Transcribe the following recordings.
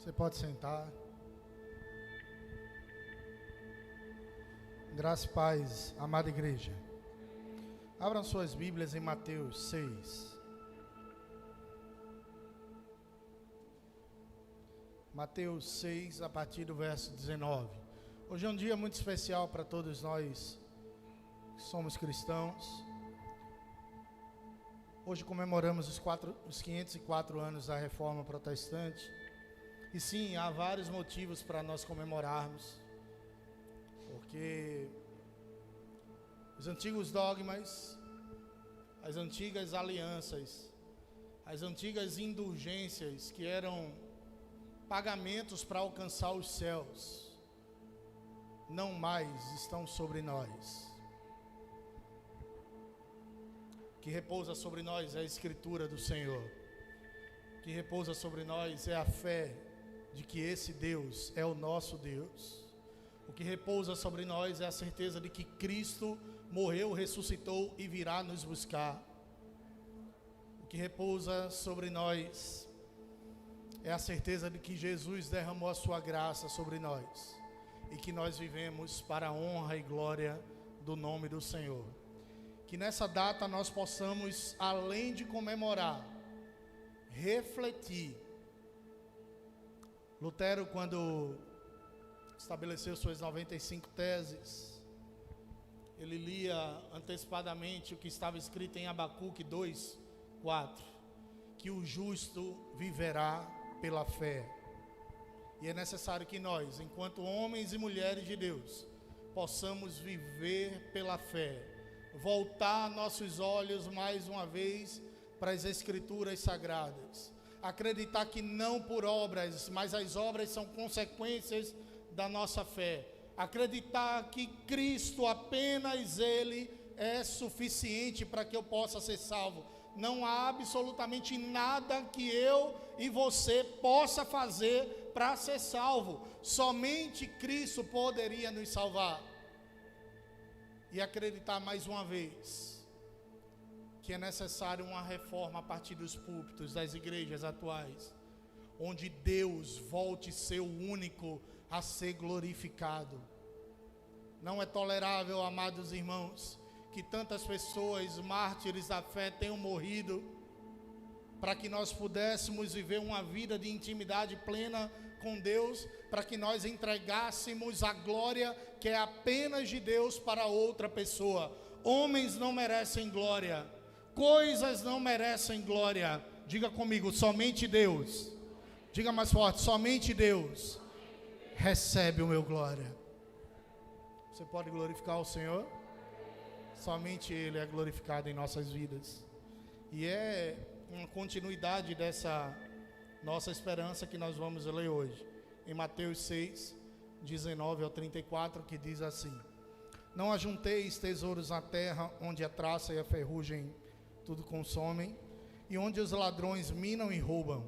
Você pode sentar. Graça e paz, amada igreja. Abram suas Bíblias em Mateus 6. Mateus 6, a partir do verso 19. Hoje é um dia muito especial para todos nós que somos cristãos. Hoje comemoramos os 504 anos da Reforma Protestante. E sim, há vários motivos para nós comemorarmos. Porque os antigos dogmas, as antigas alianças, as antigas indulgências que eram pagamentos para alcançar os céus, não mais estão sobre nós. O que repousa sobre nós é a Escritura do Senhor. O que repousa sobre nós é a fé de que esse Deus é o nosso Deus. O que repousa sobre nós é a certeza de que Cristo morreu, ressuscitou e virá nos buscar. O que repousa sobre nós é a certeza de que Jesus derramou a sua graça sobre nós e que nós vivemos para a honra e glória do nome do Senhor. Que nessa data nós possamos, além de comemorar, refletir. Lutero, quando estabeleceu suas 95 teses, ele lia antecipadamente o que estava escrito em Abacuque 2:4, que o justo viverá pela fé. E é necessário que nós, enquanto homens e mulheres de Deus, possamos viver pela fé, voltar nossos olhos mais uma vez para as Escrituras Sagradas, acreditar que não por obras, mas as obras são consequências da nossa fé, acreditar que Cristo, apenas Ele é suficiente para que eu possa ser salvo. Não há absolutamente nada que eu e você possa fazer para ser salvo, somente Cristo poderia nos salvar. E acreditar mais uma vez que é necessário uma reforma a partir dos púlpitos das igrejas atuais, onde Deus volte a ser o único a ser glorificado. Não é tolerável, amados irmãos, que tantas pessoas, mártires da fé, tenham morrido para que nós pudéssemos viver uma vida de intimidade plena com Deus, para que nós entregássemos a glória que é apenas de Deus para outra pessoa. Homens não merecem glória, coisas não merecem glória. Diga comigo, somente Deus. Diga mais forte, somente Deus recebe o meu glória. Você pode glorificar o Senhor? Somente Ele é glorificado em nossas vidas. E é uma continuidade dessa nossa esperança que nós vamos ler hoje. Em Mateus 6, 19 ao 34, que diz assim: Não ajunteis tesouros na terra, onde a traça e a ferrugem tudo consomem, e onde os ladrões minam e roubam.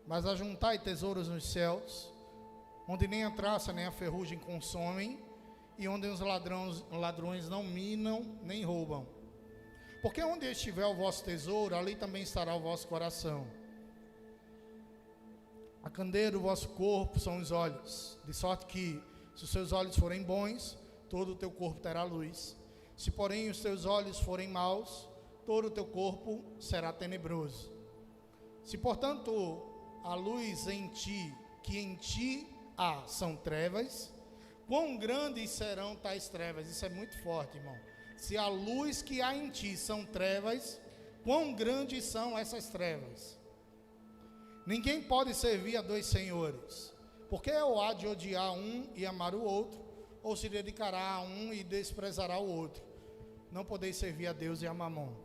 Mas ajuntai tesouros nos céus, onde nem a traça nem a ferrugem consomem, e onde os ladrões não minam nem roubam. Porque onde estiver o vosso tesouro, ali também estará o vosso coração. A candeia do vosso corpo são os olhos, de sorte que, se os seus olhos forem bons, todo o teu corpo terá luz. Se, porém, os teus olhos forem maus, todo o teu corpo será tenebroso. Se, portanto, a luz em ti, que em ti há, são trevas, quão grandes serão tais trevas? Isso é muito forte, irmão. Se a luz que há em ti são trevas, quão grandes são essas trevas? Ninguém pode servir a dois senhores, porque ou há de odiar um e amar o outro, ou se dedicará a um e desprezará o outro. Não podeis servir a Deus e a Mamon.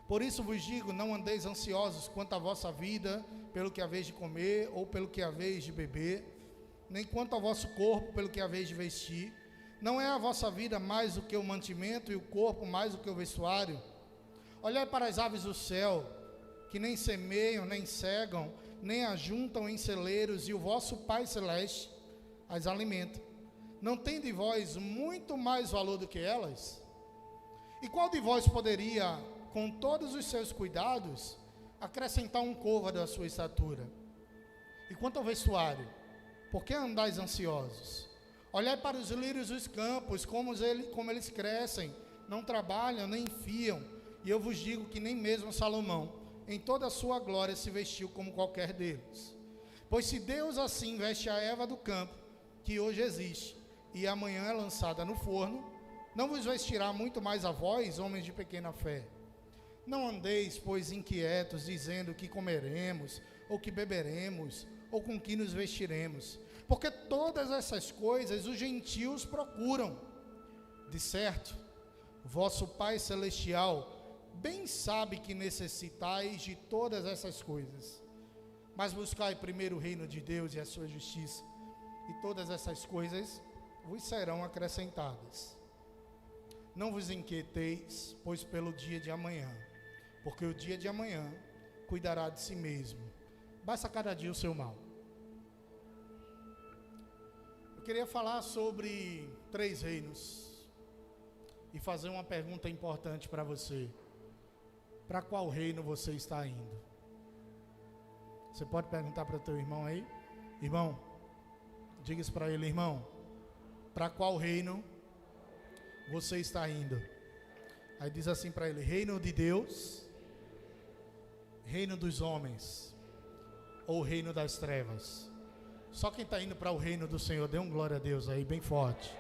Por isso vos digo, não andeis ansiosos quanto à vossa vida, pelo que haveis de comer, ou pelo que haveis de beber, nem quanto ao vosso corpo, pelo que haveis de vestir. Não é a vossa vida mais do que o mantimento, e o corpo mais do que o vestuário? Olhai para as aves do céu, que nem semeiam, nem cegam, nem ajuntam em celeiros, e o vosso Pai Celeste as alimenta. Não tem de vós muito mais valor do que elas? E qual de vós poderia, com todos os seus cuidados, acrescentar um côvado à sua estatura? quanto ao vestuário, por que andais ansiosos? Olhai para os lírios dos campos, como eles crescem, não trabalham, nem fiam. E eu vos digo que nem mesmo Salomão, em toda a sua glória, se vestiu como qualquer deles. Pois se Deus assim veste a erva do campo, que hoje existe, e amanhã é lançada no forno, não vos vestirá muito mais a vós, homens de pequena fé? Não andeis, pois, inquietos, dizendo que comeremos, ou que beberemos, ou com que nos vestiremos, porque todas essas coisas os gentios procuram. De certo, vosso Pai Celestial bem sabe que necessitais de todas essas coisas. Mas buscai primeiro o reino de Deus e a sua justiça, e todas essas coisas vos serão acrescentadas. Não vos inquieteis, pois, pelo dia de amanhã, porque o dia de amanhã cuidará de si mesmo. Basta cada dia o seu mal. Eu queria falar sobre 3 reinos e fazer uma pergunta importante para você. Para qual reino você está indo? Você pode perguntar para o teu irmão aí? Irmão, diga isso para ele, irmão. Para qual reino você está indo? Aí diz assim para ele: reino de Deus, reino dos homens, ou reino das trevas? Só quem está indo para o reino do Senhor, dê um glória a Deus aí, bem forte.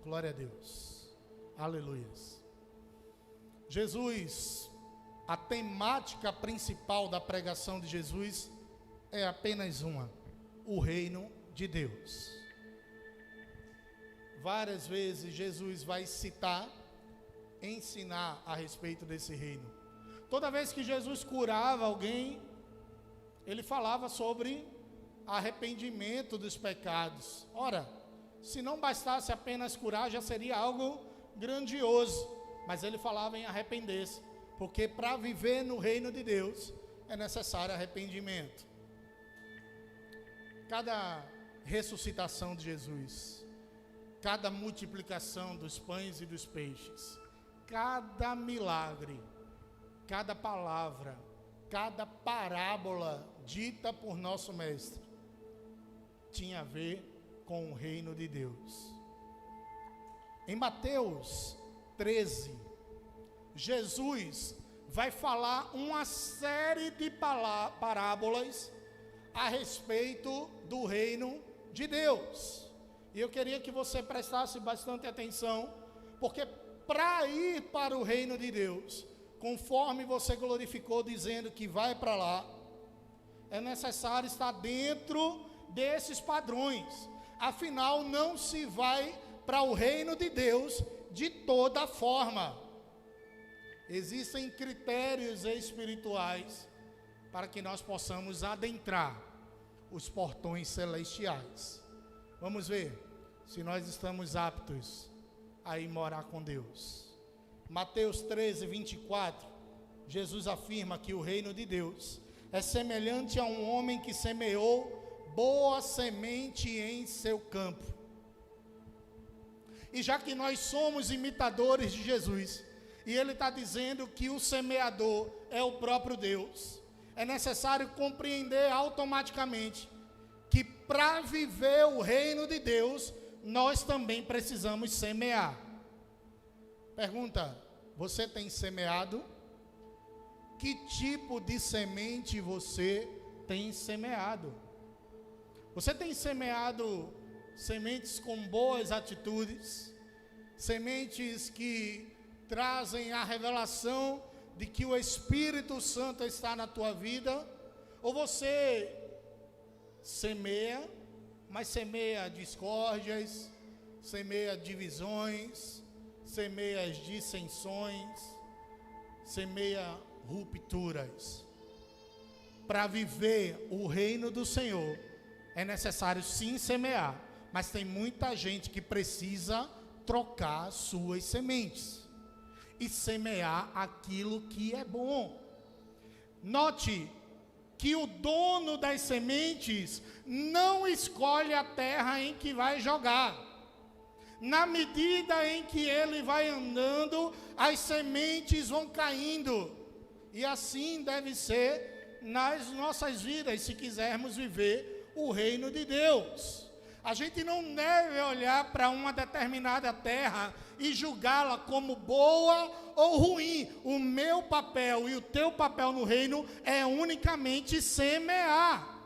Glória a Deus. Aleluias. Jesus, a temática principal da pregação de Jesus é apenas uma: o reino de Deus. Várias vezes Jesus vai citar, ensinar a respeito desse reino. Toda vez que Jesus curava alguém, ele falava sobre arrependimento dos pecados. Ora, se não bastasse apenas curar, já seria algo grandioso. Mas ele falava em arrepender-se, porque para viver no reino de Deus é necessário arrependimento. Cada ressuscitação de Jesus, cada multiplicação dos pães e dos peixes, cada milagre, cada palavra, cada parábola dita por nosso mestre tinha a ver com o reino de Deus. Em Mateus 13, Jesus vai falar uma série de parábolas a respeito do reino de Deus. E eu queria que você prestasse bastante atenção, porque para ir para o reino de Deus, conforme você glorificou dizendo que vai para lá, é necessário estar dentro desses padrões. Afinal, não se vai para o reino de Deus de toda forma. Existem critérios espirituais para que nós possamos adentrar os portões celestiais. Vamos ver se nós estamos aptos a ir morar com Deus. Mateus 13, 24, Jesus afirma que o reino de Deus é semelhante a um homem que semeou boa semente em seu campo. E já que nós somos imitadores de Jesus, e ele está dizendo que o semeador é o próprio Deus, é necessário compreender automaticamente que para viver o reino de Deus, nós também precisamos semear. Pergunta: você tem semeado? Que tipo de semente você tem semeado? Você tem semeado sementes com boas atitudes, sementes que trazem a revelação de que o Espírito Santo está na tua vida? Ou você semeia, mas semeia discórdias, semeia divisões, semeia dissensões, semeia rupturas? Para viver o reino do Senhor, é necessário sim semear, mas tem muita gente que precisa trocar suas sementes e semear aquilo que é bom. Note que o dono das sementes não escolhe a terra em que vai jogar. Na medida em que ele vai andando, as sementes vão caindo. E assim deve ser nas nossas vidas, se quisermos viver o reino de Deus. A gente não deve olhar para uma determinada terra e julgá-la como boa ou ruim. O meu papel e o teu papel no reino é unicamente semear.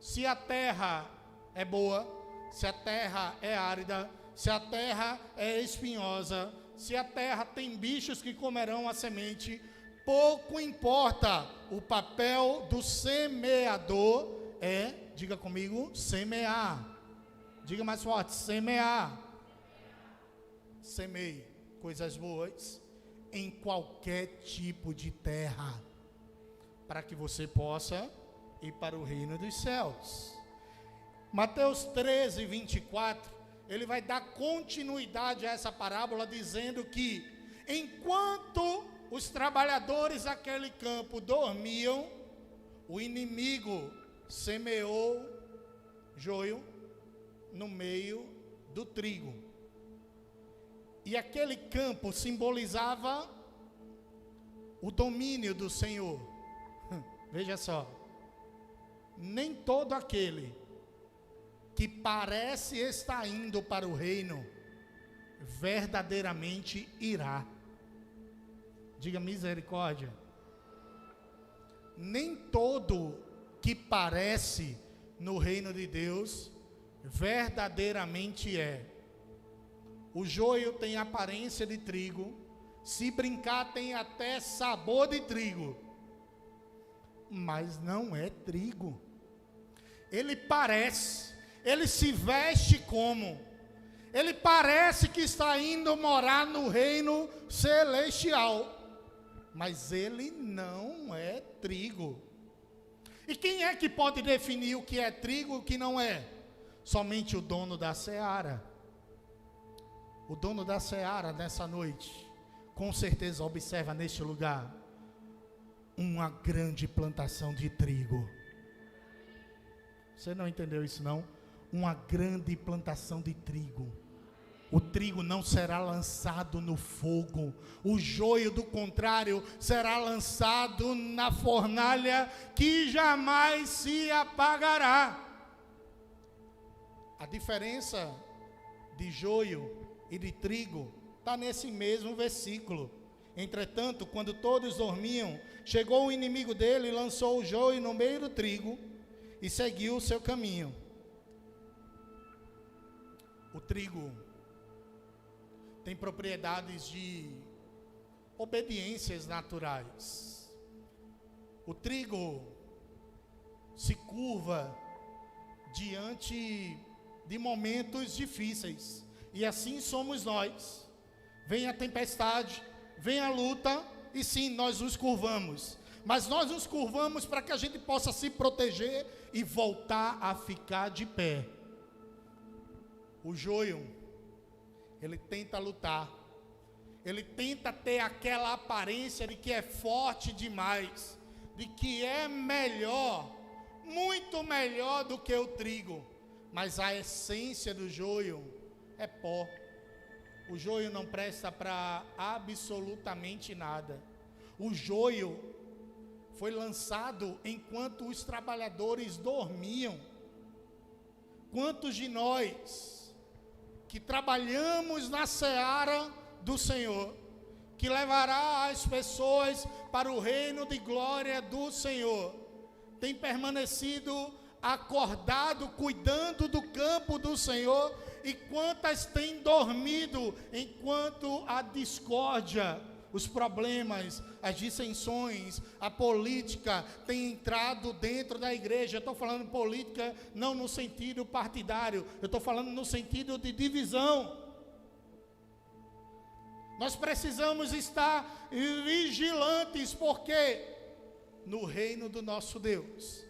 Se a terra é boa, se a terra é árida, se a terra é espinhosa, se a terra tem bichos que comerão a semente, pouco importa. O papel do semeador é, diga comigo, semear. Diga mais forte, semear. Semeie coisas boas em qualquer tipo de terra, para que você possa ir para o reino dos céus. Mateus 13, 24, ele vai dar continuidade a essa parábola, dizendo que enquanto os trabalhadores daquele campo dormiam, o inimigo semeou joio no meio do trigo. E aquele campo simbolizava o domínio do Senhor. Veja só, nem todo aquele que parece estar indo para o reino, verdadeiramente irá. Diga misericórdia. Nem todo que parece no reino de Deus, verdadeiramente é. O joio tem aparência de trigo, se brincar tem até sabor de trigo, mas não é trigo. Ele parece, ele se veste como, ele parece que está indo morar no reino celestial, mas ele não é trigo. E quem é que pode definir o que é trigo e o que não é? Somente o dono da seara. O dono da seara nessa noite, com certeza observa neste lugar uma grande plantação de trigo. Você não entendeu isso não? Uma grande plantação de trigo. O trigo não será lançado no fogo, o joio do contrário será lançado na fornalha que jamais se apagará. A diferença de joio e de trigo está nesse mesmo versículo. Entretanto, quando todos dormiam, chegou o inimigo dele e lançou o joio no meio do trigo e seguiu o seu caminho. O trigo tem propriedades de obediências naturais. O trigo se curva diante de momentos difíceis, e assim somos nós. Vem a tempestade, vem a luta, e sim, nós nos curvamos, mas nós nos curvamos para que a gente possa se proteger e voltar a ficar de pé. O joio, ele tenta lutar, ele tenta ter aquela aparência de que é forte demais, de que é melhor, muito melhor do que o trigo, mas a essência do joio é pó. O joio não presta para absolutamente nada. O joio foi lançado enquanto os trabalhadores dormiam. Quantos de nós que trabalhamos na seara do Senhor, que levará as pessoas para o reino de glória do Senhor, tem permanecido acordado, cuidando do campo do Senhor, e quantas têm dormido enquanto a discórdia, os problemas, as dissensões, a política tem entrado dentro da igreja. Eu estou falando política não no sentido partidário, eu estou falando no sentido de divisão. Nós precisamos estar vigilantes, porque no reino do nosso Deus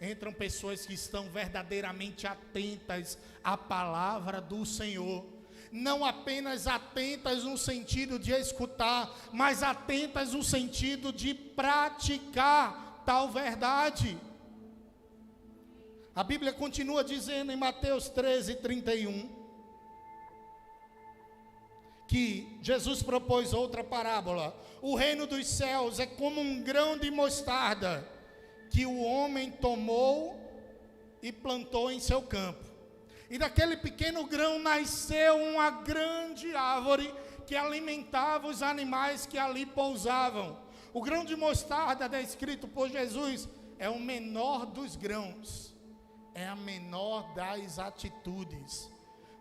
entram pessoas que estão verdadeiramente atentas à palavra do Senhor. Não apenas atentas no sentido de escutar, mas atentas no sentido de praticar tal verdade. A Bíblia continua dizendo em Mateus 13, 31, que Jesus propôs outra parábola. O reino dos céus é como um grão de mostarda, que o homem tomou e plantou em seu campo. E daquele pequeno grão nasceu uma grande árvore que alimentava os animais que ali pousavam. O grão de mostarda, descrito por Jesus, é o menor dos grãos, é a menor das atitudes.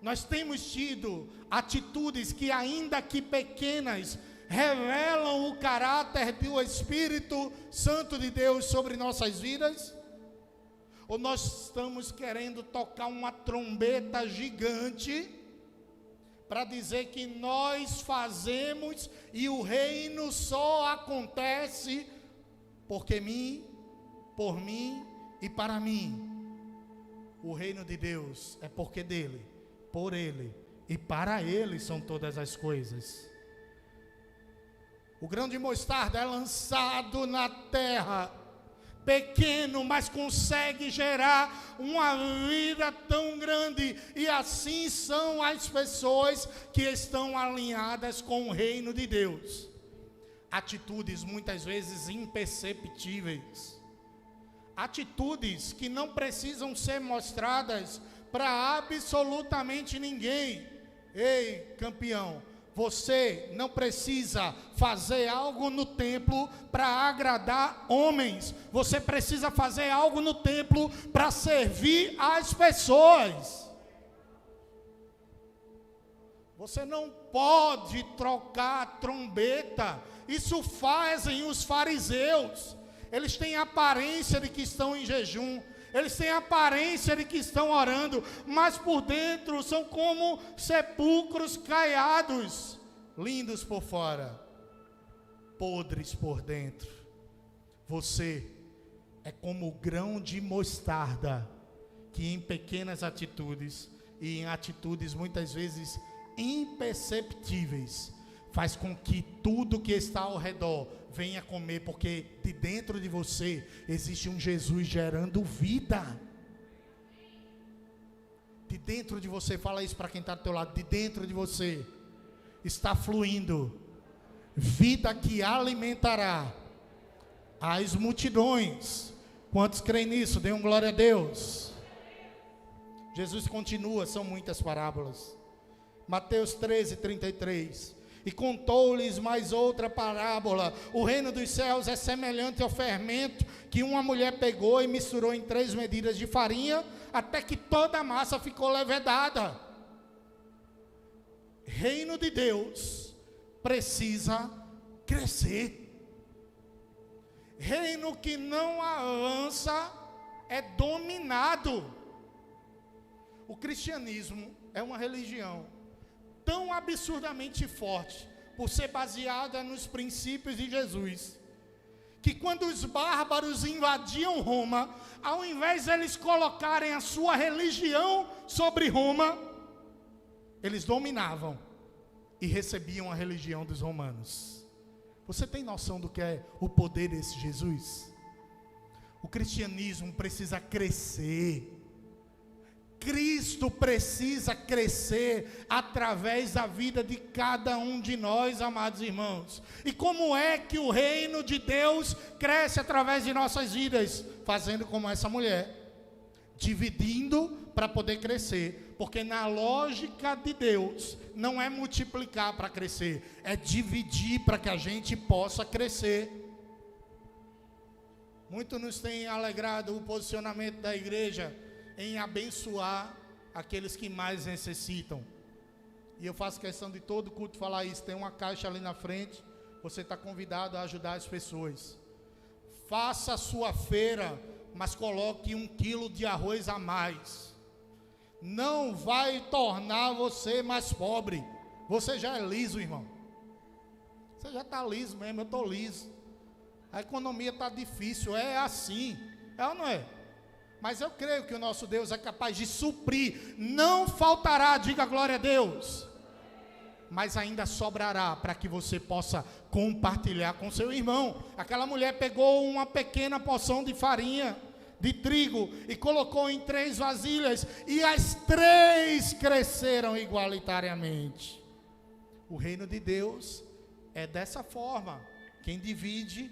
Nós temos tido atitudes que, ainda que pequenas, revelam o caráter do Espírito Santo de Deus sobre nossas vidas? Ou nós estamos querendo tocar uma trombeta gigante para dizer que nós fazemos e o reino só acontece porque por mim e para mim? O reino de Deus é porque dele, por ele e para ele são todas as coisas. O grão de mostarda é lançado na terra, pequeno, mas consegue gerar uma vida tão grande. E assim são as pessoas que estão alinhadas com o reino de Deus. Atitudes muitas vezes imperceptíveis, atitudes que não precisam ser mostradas para absolutamente ninguém. Ei, campeão, você não precisa fazer algo no templo para agradar homens. Você precisa fazer algo no templo para servir as pessoas. Você não pode trocar trombeta. Isso fazem os fariseus. Eles têm a aparência de que estão em jejum. Eles têm a aparência de que estão orando, mas por dentro são como sepulcros caiados, lindos por fora, podres por dentro. Você é como o grão de mostarda, que em pequenas atitudes e em atitudes muitas vezes imperceptíveis, faz com que tudo que está ao redor venha comer, porque de dentro de você existe um Jesus gerando vida. De dentro de você, fala isso para quem está do teu lado, de dentro de você está fluindo vida que alimentará as multidões. Quantos creem nisso? Dêem glória a Deus. Jesus continua, são muitas parábolas. Mateus 13:33. E contou-lhes mais outra parábola. O reino dos céus é semelhante ao fermento que uma mulher pegou e misturou em 3 medidas de farinha, até que toda a massa ficou levedada. Reino de Deus precisa crescer. Reino que não avança é dominado. O cristianismo é uma religião tão absurdamente forte, por ser baseada nos princípios de Jesus, que quando os bárbaros invadiam Roma, ao invés de eles colocarem a sua religião sobre Roma, eles dominavam e recebiam a religião dos romanos. Você tem noção do que é o poder desse Jesus? O cristianismo precisa crescer. Cristo precisa crescer através da vida de cada um de nós, amados irmãos. E como é que o reino de Deus cresce através de nossas vidas? Fazendo como essa mulher, dividindo para poder crescer. Porque na lógica de Deus, não é multiplicar para crescer, é dividir para que a gente possa crescer. Muito nos tem alegrado o posicionamento da igreja em abençoar aqueles que mais necessitam. E eu faço questão de todo culto falar isso. Tem uma caixa ali na frente, você está convidado a ajudar as pessoas. Faça a sua feira, mas coloque 1 quilo de arroz a mais. Não vai tornar você mais pobre. Você já é liso, irmão. Você já está liso mesmo, eu estou liso. A economia está difícil, é assim. É ou não é? Mas eu creio que o nosso Deus é capaz de suprir. Não faltará, diga glória a Deus. Mas ainda sobrará para que você possa compartilhar com seu irmão. Aquela mulher pegou uma pequena porção de farinha de trigo e colocou em 3 vasilhas, e as 3 cresceram igualitariamente. O reino de Deus é dessa forma. Quem divide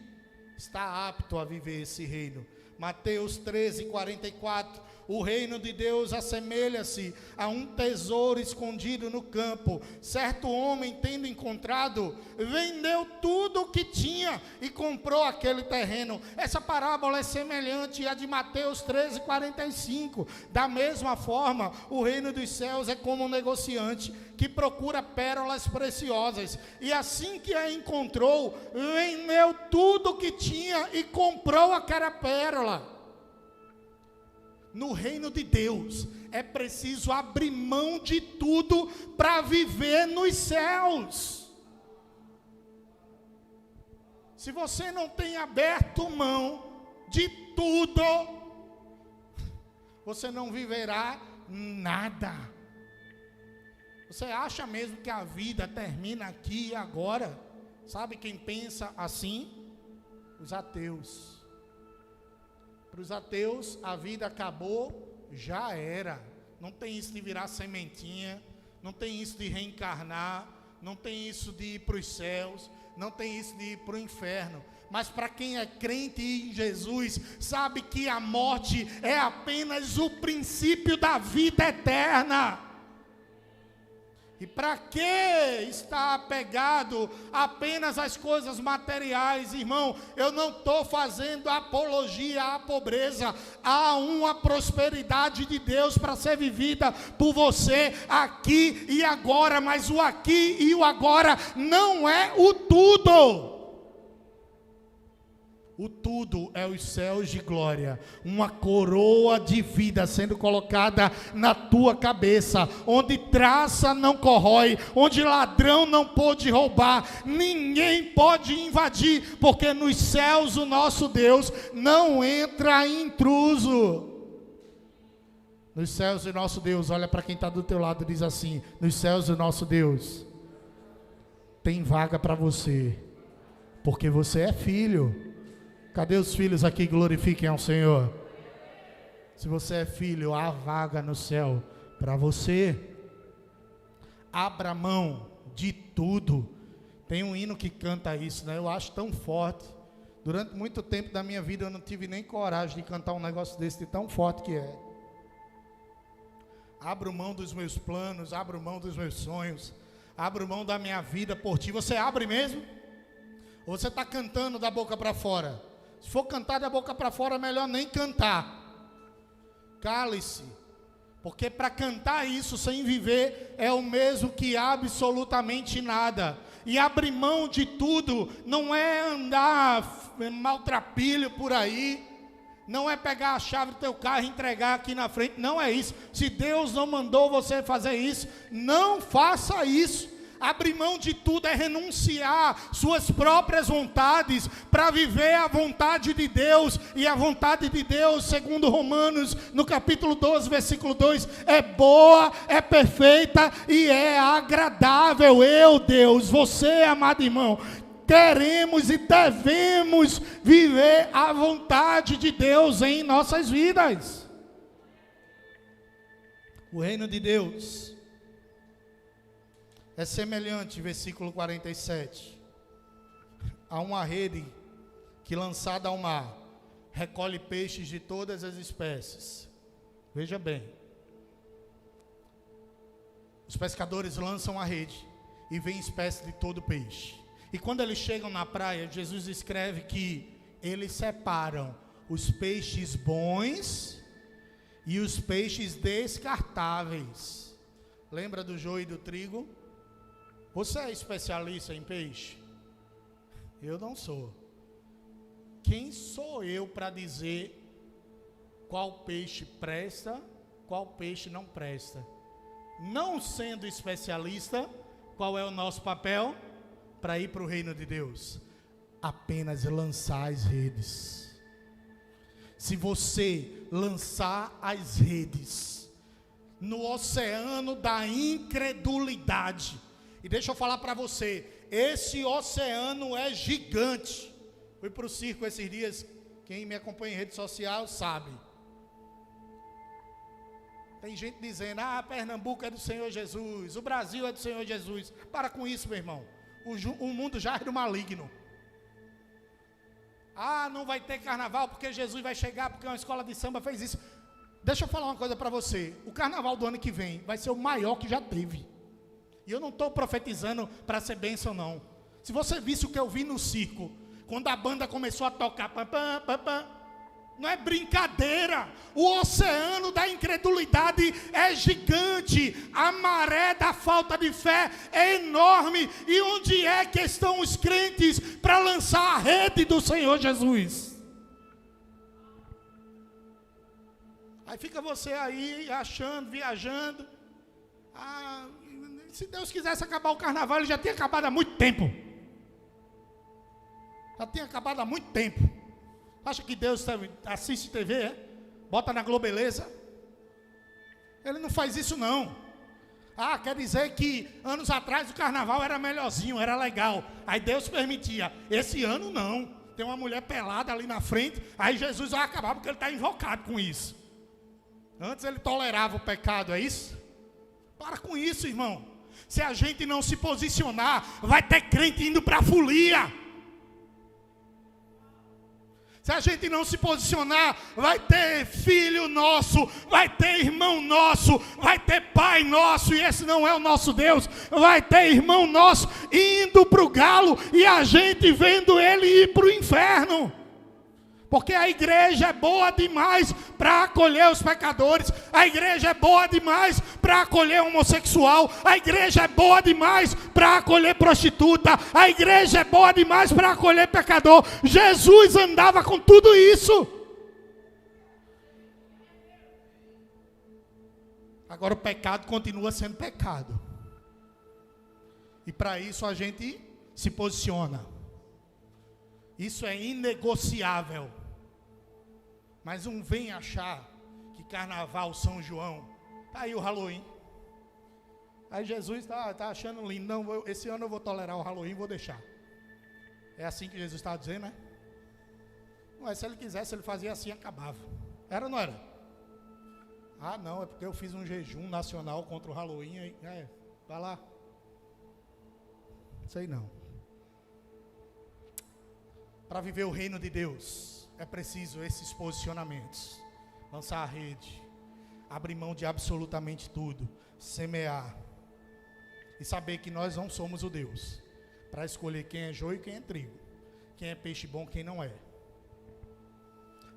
está apto a viver esse reino. Mateus 13:44. O reino de Deus assemelha-se a um tesouro escondido no campo. Certo homem, tendo encontrado, vendeu tudo o que tinha e comprou aquele terreno. Essa parábola é semelhante à de Mateus 13:45. Da mesma forma, o reino dos céus é como um negociante que procura pérolas preciosas. E assim que a encontrou, vendeu tudo o que tinha e comprou aquela pérola. No reino de Deus, é preciso abrir mão de tudo para viver nos céus. Se você não tem aberto mão de tudo, você não viverá nada. Você acha mesmo que a vida termina aqui e agora? Sabe quem pensa assim? Os ateus. Para os ateus, a vida acabou, já era. Não tem isso de virar sementinha, não tem isso de reencarnar, não tem isso de ir para os céus, não tem isso de ir para o inferno. Mas para quem é crente em Jesus, sabe que a morte é apenas o princípio da vida eterna. E para que está apegado apenas às coisas materiais, irmão? Eu não estou fazendo apologia à pobreza. Há uma prosperidade de Deus para ser vivida por você aqui e agora. Mas o aqui e o agora não é o tudo. O tudo é os céus de glória, uma coroa de vida sendo colocada na tua cabeça, onde traça não corrói, onde ladrão não pôde roubar, ninguém pode invadir, porque nos céus o nosso Deus não entra intruso. Nos céus o nosso Deus, olha para quem está do teu lado e diz assim: nos céus o nosso Deus tem vaga para você, porque você é filho. Cadê os filhos aqui? Glorifiquem ao Senhor. Se você é filho, há vaga no céu para você. Abra mão de tudo. Tem um hino que canta isso, né? Eu acho tão forte. Durante muito tempo da minha vida eu não tive nem coragem de cantar um negócio desse, de tão forte que é. Abro mão dos meus planos, abro mão dos meus sonhos, abro mão da minha vida por ti. Você abre mesmo? Ou você está cantando da boca para fora? Se for cantar da boca para fora, é melhor nem cantar. Cale-se. Porque para cantar isso sem viver é o mesmo que absolutamente nada. E abrir mão de tudo não é andar maltrapilho por aí. Não é pegar a chave do teu carro e entregar aqui na frente. Não é isso. Se Deus não mandou você fazer isso, não faça isso. Abrir mão de tudo é renunciar suas próprias vontades para viver a vontade de Deus. E a vontade de Deus, segundo Romanos, no capítulo 12, versículo 2, é boa, é perfeita e é agradável. Eu, Deus, você, amado irmão, queremos e devemos viver a vontade de Deus em nossas vidas. O reino de Deus é semelhante, versículo 47, a uma rede que, lançada ao mar, recolhe peixes de todas as espécies. Veja bem, os pescadores lançam a rede e vêm espécie de todo peixe. E quando eles chegam na praia, Jesus escreve que eles separam os peixes bons e os peixes descartáveis. Lembra do joio e do trigo? Você é especialista em peixe? Eu não sou. Quem sou eu para dizer qual peixe presta, qual peixe não presta? Não sendo especialista, qual é o nosso papel para ir para o reino de Deus? Apenas lançar as redes. Se você lançar as redes no oceano da incredulidade, e deixa eu falar para você, esse oceano é gigante. Fui para o circo esses dias, quem me acompanha em rede social sabe. Tem gente dizendo, Pernambuco é do Senhor Jesus, o Brasil é do Senhor Jesus. Para com isso, meu irmão. O mundo já é do maligno. Ah, não vai ter carnaval porque Jesus vai chegar, porque uma escola de samba fez isso. Deixa eu falar uma coisa para você. O carnaval do ano que vem vai ser o maior que já teve. E eu não estou profetizando para ser bênção, não. Se você visse o que eu vi no circo, quando a banda começou a tocar, pam, pam, pam, pam, não é brincadeira. O oceano da incredulidade é gigante. A maré da falta de fé é enorme. E onde é que estão os crentes para lançar a rede do Senhor Jesus? Aí fica você aí achando, viajando. Ah, se Deus quisesse acabar o carnaval, ele já tinha acabado há muito tempo. Já tinha acabado há muito tempo. Acha que Deus assiste TV, é? Bota na Globeleza? Ele não faz isso não. Ah, quer dizer que anos atrás o carnaval era melhorzinho, era legal. Aí Deus permitia. Esse ano não. Tem uma mulher pelada ali na frente. Aí Jesus vai acabar porque ele está invocado com isso. Antes ele tolerava o pecado, é isso? Para com isso, irmão. Se a gente não se posicionar, vai ter crente indo para a folia. Se a gente não se posicionar, vai ter filho nosso, vai ter irmão nosso, vai ter pai nosso, e esse não é o nosso Deus. Vai ter irmão nosso indo para o galo e a gente vendo ele ir para o inferno. Porque a igreja é boa demais para acolher os pecadores. A igreja é boa demais para acolher homossexual. A igreja é boa demais para acolher prostituta. A igreja é boa demais para acolher pecador. Jesus andava com tudo isso. Agora o pecado continua sendo pecado. E para isso a gente se posiciona. Isso é inegociável. Mas não vem achar que carnaval, São João, tá aí o Halloween. Aí Jesus está achando lindo. Não, esse ano eu vou tolerar o Halloween, vou deixar. É assim que Jesus está dizendo, né? Não é, se ele quisesse, ele fazia assim, acabava. Era ou não era? Ah, não, é porque eu fiz um jejum nacional contra o Halloween. Vai lá. Sei não. Para viver o reino de Deus, é preciso esses posicionamentos. Lançar a rede, abrir mão de absolutamente tudo, semear. E saber que nós não somos o Deus para escolher quem é joio e quem é trigo, quem é peixe bom e quem não é.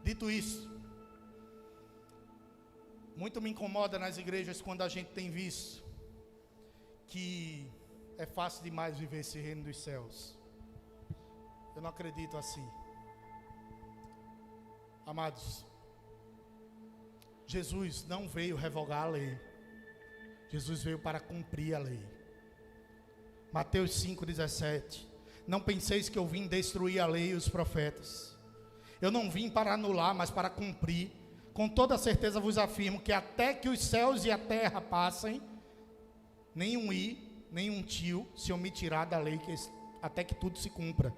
Dito isso, muito me incomoda nas igrejas quando a gente tem visto que é fácil demais viver esse reino dos céus. Eu não acredito assim. Amados, Jesus não veio revogar a lei. Jesus veio para cumprir a lei. Mateus 5,17. Não penseis que eu vim destruir a lei e os profetas. Eu não vim para anular, mas para cumprir. Com toda certeza vos afirmo que até que os céus e a terra passem, nenhum i, nenhum tio se omitirá da lei, até que tudo se cumpra.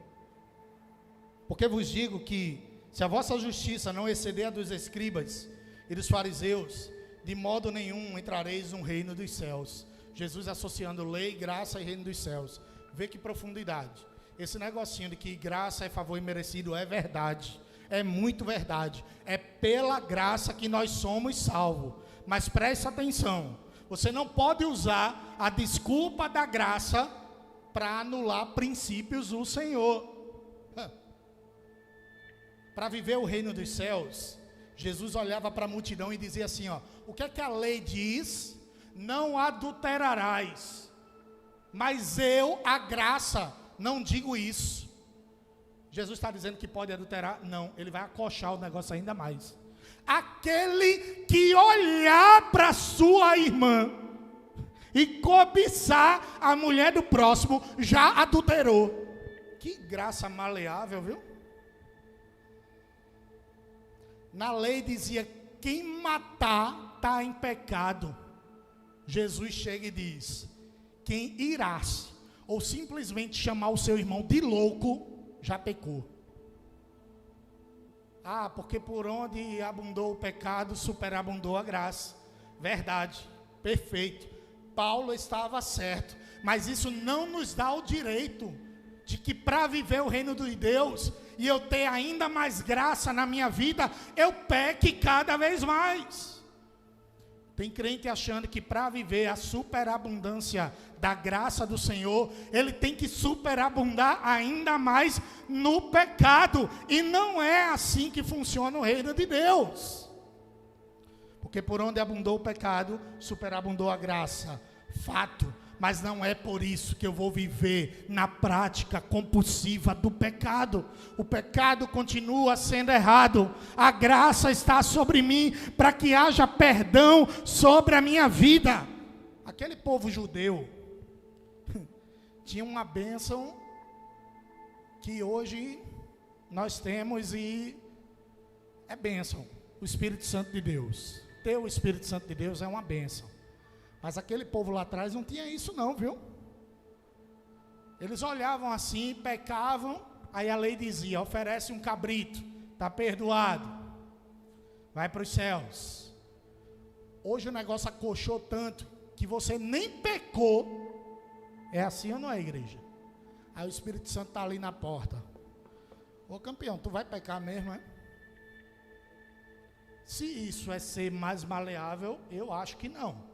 Porque vos digo que, se a vossa justiça não exceder a dos escribas e dos fariseus, de modo nenhum entrareis no reino dos céus. Jesus associando lei, graça e reino dos céus. Vê que profundidade. Esse negocinho de que graça é favor imerecido é verdade. É muito verdade. É pela graça que nós somos salvos. Mas preste atenção. Você não pode usar a desculpa da graça para anular princípios do Senhor. Para viver o reino dos céus, Jesus olhava para a multidão e dizia assim, ó, o que é que a lei diz? Não adulterarás. Mas eu, a graça, não digo isso. Jesus está dizendo que pode adulterar? Não, ele vai acochar o negócio ainda mais. Aquele que olhar para sua irmã e cobiçar a mulher do próximo, já adulterou. Que graça maleável, viu? Na lei dizia, quem matar está em pecado. Jesus chega e diz, quem irasse, ou simplesmente chamar o seu irmão de louco, já pecou. Ah, porque por onde abundou o pecado, superabundou a graça. Verdade, perfeito. Paulo estava certo, mas isso não nos dá o direito de que para viver o reino de Deus e eu ter ainda mais graça na minha vida, eu peque cada vez mais. Tem crente achando que para viver a superabundância da graça do Senhor, ele tem que superabundar ainda mais no pecado. E não é assim que funciona o reino de Deus. Porque por onde abundou o pecado, superabundou a graça. Fato. Mas não é por isso que eu vou viver na prática compulsiva do pecado. O pecado continua sendo errado. A graça está sobre mim para que haja perdão sobre a minha vida. Aquele povo judeu tinha uma bênção que hoje nós temos e é bênção. O Espírito Santo de Deus. Ter o Espírito Santo de Deus é uma bênção. Mas aquele povo lá atrás não tinha isso não, viu? Eles olhavam assim, pecavam, aí a lei dizia, oferece um cabrito, está perdoado, vai para os céus. Hoje o negócio acolchou tanto, que você nem pecou. É assim ou não é, igreja? Aí o Espírito Santo está ali na porta. Ô campeão, tu vai pecar mesmo, é? Se isso é ser mais maleável, eu acho que não.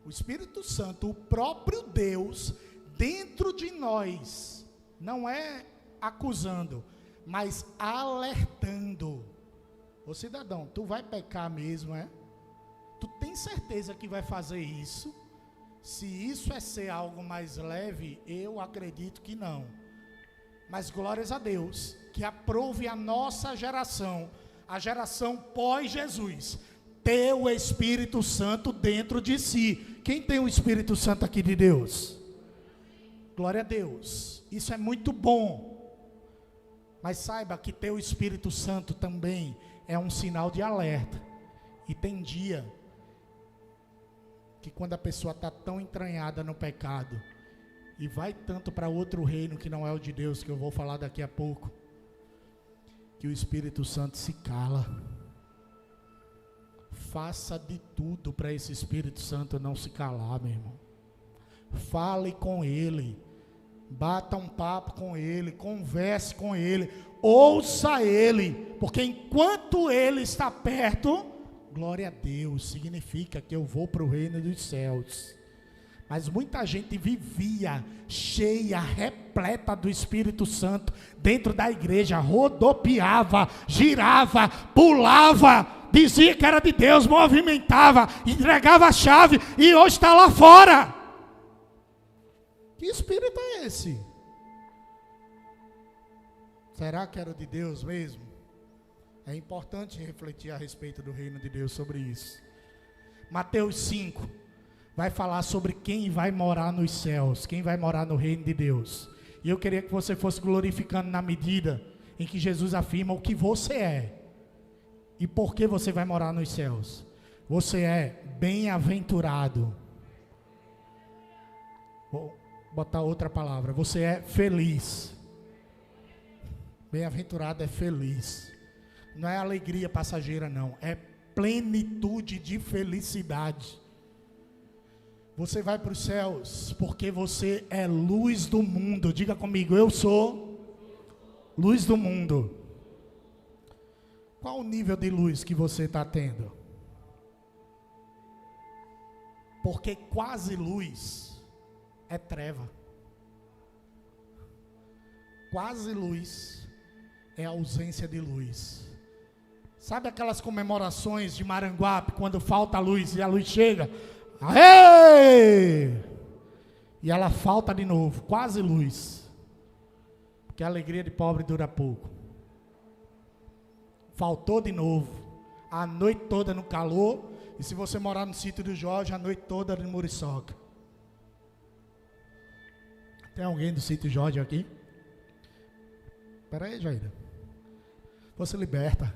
O Espírito Santo, o próprio Deus, dentro de nós, não é acusando, mas alertando. Ô cidadão, tu vai pecar mesmo, é? Tu tem certeza que vai fazer isso? Se isso é ser algo mais leve, eu acredito que não. Mas glórias a Deus, que aprove a nossa geração, a geração pós-Jesus, ter o Espírito Santo dentro de si. Quem tem o Espírito Santo aqui de Deus? Glória a Deus. Isso é muito bom. Mas saiba que ter o Espírito Santo também é um sinal de alerta. E tem dia que quando a pessoa está tão entranhada no pecado e vai tanto para outro reino que não é o de Deus, que eu vou falar daqui a pouco, que o Espírito Santo se cala. Faça de tudo para esse Espírito Santo não se calar, meu irmão. Fale com ele, bata um papo com ele, converse com ele, ouça ele, porque enquanto ele está perto, glória a Deus, significa que eu vou para o reino dos céus. Mas muita gente vivia cheia, repleta do Espírito Santo dentro da igreja, rodopiava, girava, pulava, dizia que era de Deus, movimentava, entregava a chave e hoje está lá fora. Que espírito é esse? Será que era de Deus mesmo? É importante refletir a respeito do reino de Deus sobre isso. Mateus 5 vai falar sobre quem vai morar nos céus, quem vai morar no reino de Deus. E eu queria que você fosse glorificando na medida em que Jesus afirma o que você é. E por que você vai morar nos céus? Você é bem-aventurado. Vou botar outra palavra. Você é feliz. Bem-aventurado é feliz. Não é alegria passageira, não. É plenitude de felicidade. Você vai para os céus porque você é luz do mundo. Diga comigo, eu sou luz do mundo. Qual o nível de luz que você está tendo? Porque quase luz é treva. Quase luz é ausência de luz. Sabe aquelas comemorações de Maranguape, quando falta a luz e a luz chega? Aê! E ela falta de novo, quase luz. Porque a alegria de pobre dura pouco. Faltou de novo, a noite toda no calor. E se você morar no sítio do Jorge, a noite toda no Muriçoca. Tem alguém do sítio Jorge aqui? Espera aí, Jair. Você liberta.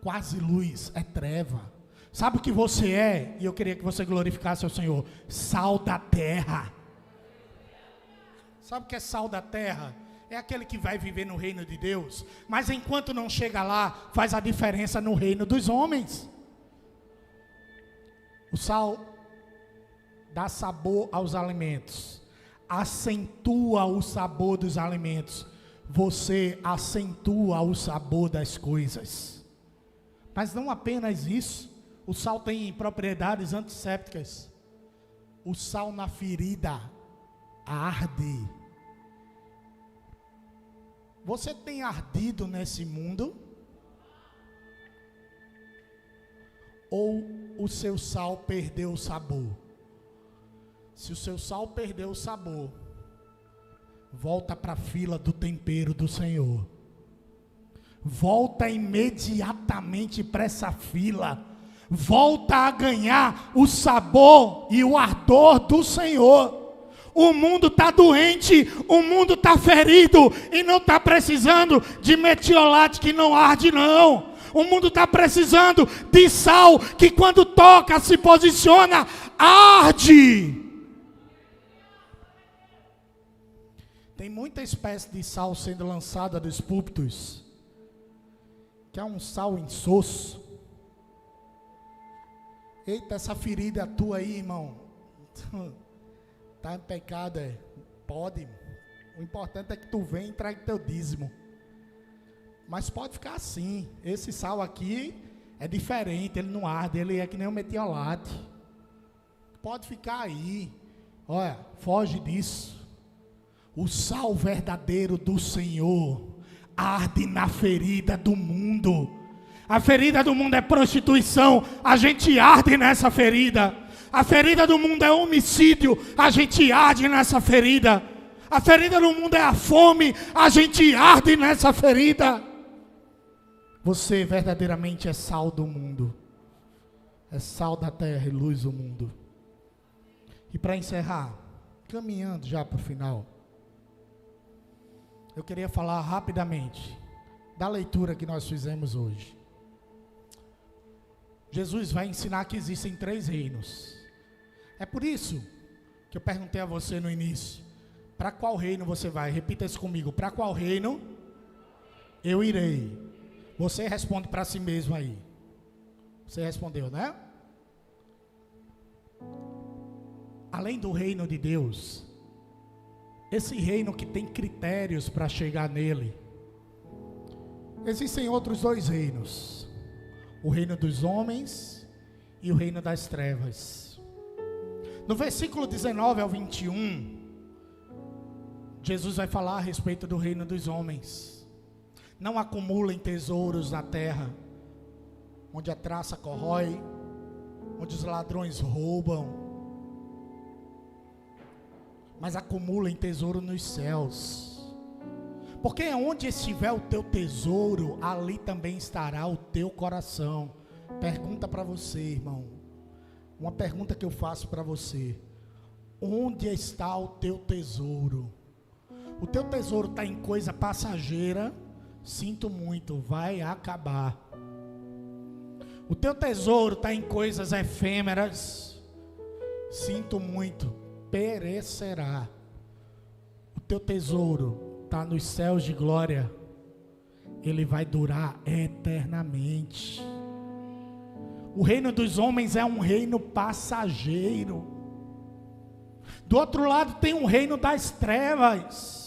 Quase luz é treva. Sabe o que você é? E eu queria que você glorificasse ao Senhor. Sal da terra. Sabe o que é sal da terra? É aquele que vai viver no reino de Deus, mas enquanto não chega lá, faz a diferença no reino dos homens. O sal dá sabor aos alimentos. acentua o sabor dos alimentos. Você acentua o sabor das coisas. Mas não apenas isso. O sal tem propriedades antissépticas. O sal na ferida arde. Você tem ardido nesse mundo? Ou o seu sal perdeu o sabor? Se o seu sal perdeu o sabor, volta para a fila do tempero do Senhor. Volta imediatamente para essa fila. Volta a ganhar o sabor e o ardor do Senhor. O mundo está doente, o mundo está ferido e não está precisando de metiolate que não arde não. O mundo está precisando de sal que quando toca, se posiciona, arde. Tem muita espécie de sal sendo lançada dos púlpitos, que é um sal insosso. Eita, essa ferida tua aí, irmão, está em pecado, pode. O importante é que tu venha e traga teu dízimo. Mas pode ficar assim. Esse sal aqui é diferente, ele não arde, ele é que nem um metiolate. Pode ficar aí. Olha, foge disso. O sal verdadeiro do Senhor arde na ferida do mundo. A ferida do mundo é prostituição, a gente arde nessa ferida. A ferida do mundo é homicídio, a gente arde nessa ferida. A ferida do mundo é a fome, a gente arde nessa ferida. Você verdadeiramente é sal do mundo. É sal da terra e luz do mundo. E para encerrar, caminhando já para o final, eu queria falar rapidamente da leitura que nós fizemos hoje. Jesus vai ensinar que existem 3 reinos. É por isso que eu perguntei a você no início: para qual reino você vai? Repita isso comigo: para qual reino eu irei? Você responde para si mesmo aí. Você respondeu, né? Além do reino de Deus, esse reino que tem critérios para chegar nele, existem outros 2 reinos: o reino dos homens e o reino das trevas. No versículo 19 ao 21, Jesus vai falar a respeito do reino dos homens. Não acumulem tesouros na terra, onde a traça corrói, onde os ladrões roubam, mas acumulem tesouro nos céus. Porque onde estiver o teu tesouro, ali também estará o teu coração. Pergunta para você, irmão. Uma pergunta que eu faço para você: onde está o teu tesouro? O teu tesouro está em coisa passageira? Sinto muito, vai acabar. O teu tesouro está em coisas efêmeras? Sinto muito, perecerá. O teu tesouro está nos céus de glória? Ele vai durar eternamente. O reino dos homens é um reino passageiro. Do outro lado tem um reino das trevas.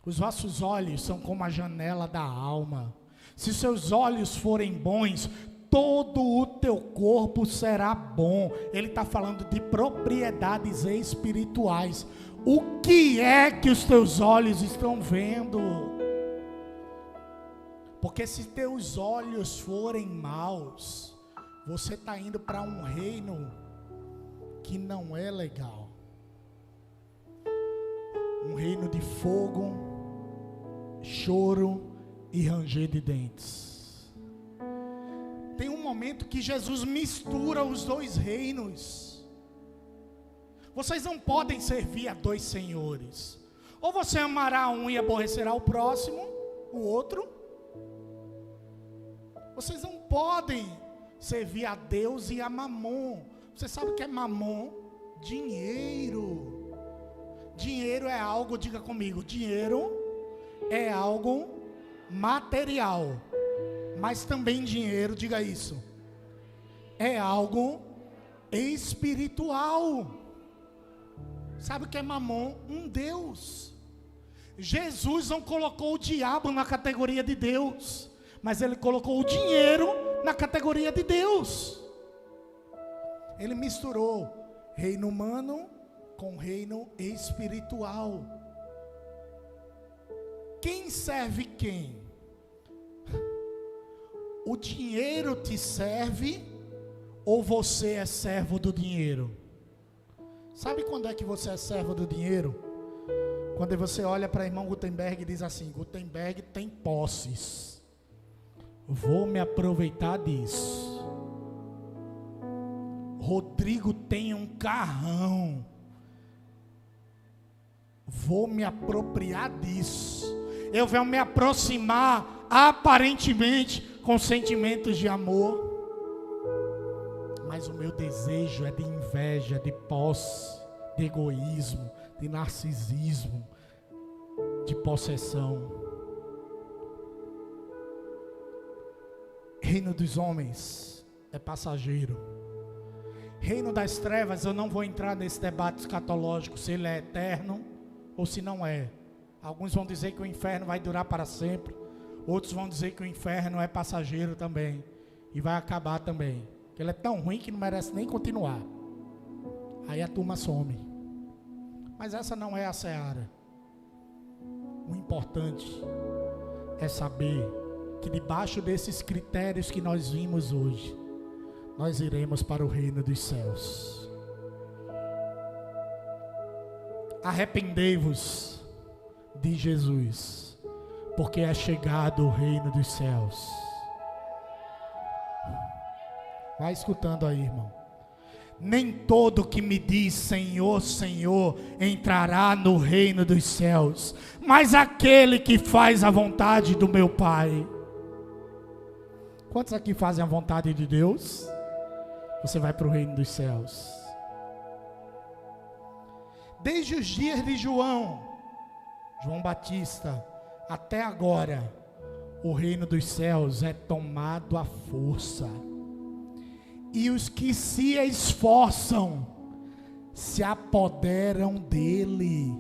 Os vossos olhos são como a janela da alma. Se seus olhos forem bons, todo o teu corpo será bom. Ele está falando de propriedades espirituais. O que é que os teus olhos estão vendo? Porque se teus olhos forem maus, você está indo para um reino que não é legal. Um reino de fogo, choro e ranger de dentes. Tem um momento que Jesus mistura os 2 reinos. Vocês não podem servir a 2 senhores. Ou você amará um e aborrecerá o próximo, o outro. Vocês não podem servir a Deus e a Mamon. Você sabe o que é Mamon? Dinheiro. Dinheiro é algo, diga comigo, dinheiro é algo material. Mas também dinheiro, diga isso, é algo espiritual. Sabe o que é mamon? Um Deus. Jesus não colocou o diabo na categoria de Deus, mas ele colocou o dinheiro na categoria de Deus. Ele misturou reino humano com reino espiritual. Quem serve quem? O dinheiro te serve ou você é servo do dinheiro? Sabe quando é que você é servo do dinheiro? Quando você olha para irmão Gutenberg e diz assim: Gutenberg tem posses, vou me aproveitar disso. Rodrigo tem um carrão, vou me apropriar disso. Eu vou me aproximar aparentemente com sentimentos de amor, mas o meu desejo é de inveja, de posse, de egoísmo, de narcisismo, de possessão. Reino dos homens é passageiro. Reino das trevas, eu não vou entrar nesse debate escatológico, se ele é eterno ou se não é. Alguns vão dizer que o inferno vai durar para sempre. Outros vão dizer que o inferno é passageiro também e vai acabar também, que ele é tão ruim que não merece nem continuar. Aí a turma some. Mas essa não é a seara. O importante é saber que debaixo desses critérios que nós vimos hoje, nós iremos para o reino dos céus. Arrependei-vos de Jesus, porque é chegado o reino dos céus. Vai escutando aí, irmão. Nem todo que me diz Senhor, Senhor, entrará no reino dos céus, mas aquele que faz a vontade do meu Pai. Quantos aqui fazem a vontade de Deus? Você vai para o reino dos céus. Desde os dias de João Batista, até agora, o reino dos céus é tomado à força. E os que se esforçam, se apoderam dele.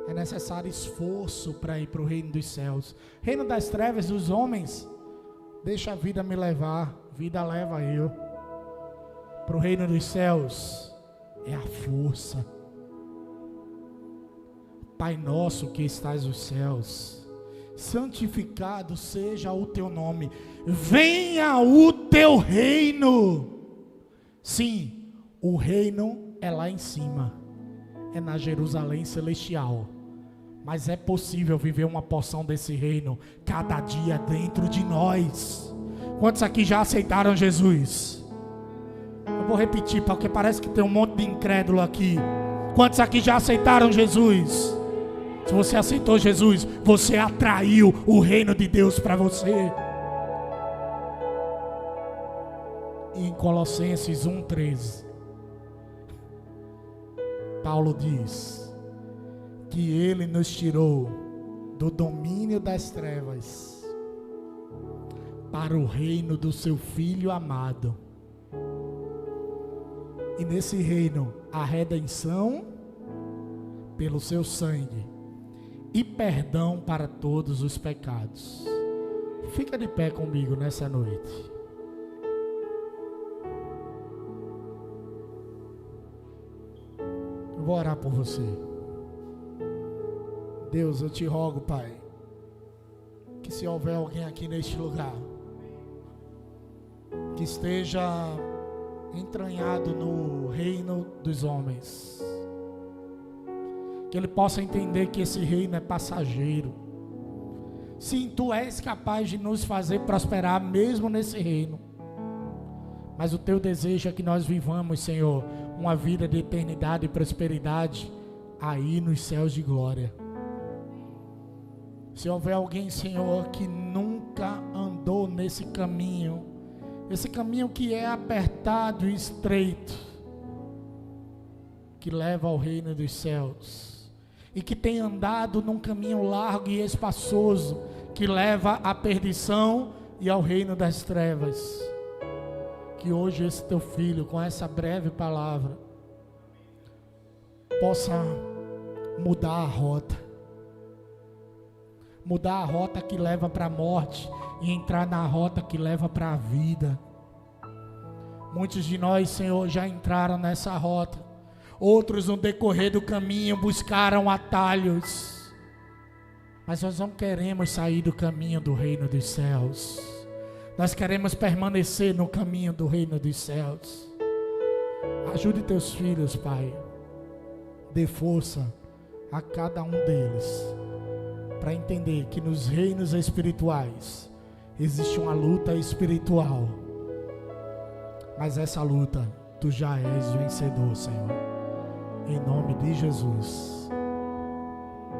É necessário esforço para ir para o reino dos céus. Reino das trevas dos homens, deixa a vida me levar, vida leva eu. Para o reino dos céus, é a força. Pai nosso que estás nos céus, santificado seja o teu nome, venha o teu reino. Sim, o reino é lá em cima, é na Jerusalém celestial, mas é possível viver uma porção desse reino cada dia dentro de nós. Quantos aqui já aceitaram Jesus? Eu vou repetir porque parece que tem um monte de incrédulo aqui. Quantos aqui já aceitaram Jesus? Se você aceitou Jesus, você atraiu o reino de Deus para você. E em Colossenses 1:13, Paulo diz que Ele nos tirou do domínio das trevas para o reino do seu Filho amado. E nesse reino há redenção pelo seu sangue e perdão para todos os pecados. Fica de pé comigo nessa noite. Eu vou orar por você. Deus, eu te rogo, Pai, que se houver alguém aqui neste lugar que esteja entranhado no reino dos homens, que ele possa entender que esse reino é passageiro. Sim, Tu és capaz de nos fazer prosperar mesmo nesse reino, mas o Teu desejo é que nós vivamos, Senhor, uma vida de eternidade e prosperidade aí nos céus de glória. Se houver alguém, Senhor, que nunca andou nesse caminho, esse caminho que é apertado e estreito, que leva ao reino dos céus, e que tem andado num caminho largo e espaçoso, que leva à perdição e ao reino das trevas, que hoje esse teu filho, com essa breve palavra, possa mudar a rota. Mudar a rota que leva para a morte e entrar na rota que leva para a vida. Muitos de nós, Senhor, já entraram nessa rota. Outros no decorrer do caminho buscaram atalhos. Mas nós não queremos sair do caminho do reino dos céus. Nós queremos permanecer no caminho do reino dos céus. Ajude teus filhos, Pai. Dê força a cada um deles para entender que nos reinos espirituais existe uma luta espiritual. Mas essa luta, Tu já és vencedor, Senhor. Em nome de Jesus.